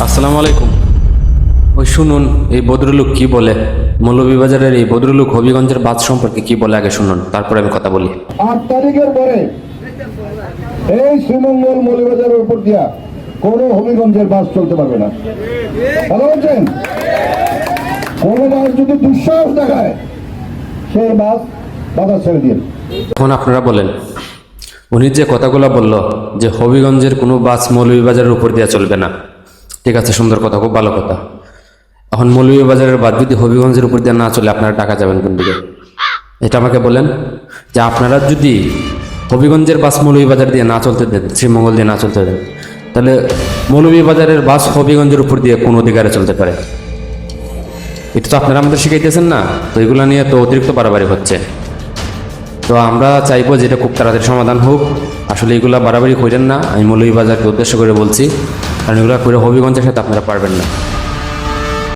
আসসালামু আলাইকুম। ওই শুনুন, এই ভদ্রলোক কি বলে, মৌলভীবাজারের এই ভদ্রলোক হবিগঞ্জের বাস সম্পর্কে কি বলে আগে শুনুন, তারপরে আমি কথা বলি। 8 তারিখের পরে এই শ্রীমঙ্গল মৌলভীবাজারের উপর দিয়া কোন হবিগঞ্জের বাস চলতে পারবে না। ভালো বলছেন? কোন বাস যদি দুঃসাহস দেখায় সেই বাস বাধা ছেড়ে দিন। এখন আপনারা বলেন, উনি যে কথাগুলো বলল যে হবিগঞ্জের কোনো বাস মৌলভীবাজারের উপর দিয়ে চলবে না, ঠিক আছে, সুন্দর কথা, খুব ভালো কথা। এখন মৌলভীবাজারের বাস যদি হবিগঞ্জের উপর দিয়ে না চলে, আপনারা টাকা যাবেন কোন দিকে? এটা আমাকে বলেন, যে আপনারা যদি হবিগঞ্জের বাস মৌলভীবাজার দিয়ে না চলতে দেন, শ্রীমঙ্গল দিয়ে না চলতে দেন, তাহলে মৌলভীবাজারের বাস হবিগঞ্জের উপর দিয়ে কোন অধিকারে চলতে পারে? এটা তো আপনারা আমাদের শিখাইতেছেন না, তো এগুলো নিয়ে তো অতিরিক্ত বাড়াবাড়ি হচ্ছে। তো আমরা চাইবো যেটা খুব তাড়াতাড়ি সমাধান হোক। আসলে এগুলা বাড়াবাড়ি করেন না, আমি মৌলভীবাজারকে উদ্দেশ্য করে বলছি, কারণ এগুলো করে হবিগঞ্জের সাথে আপনারা পারবেন না।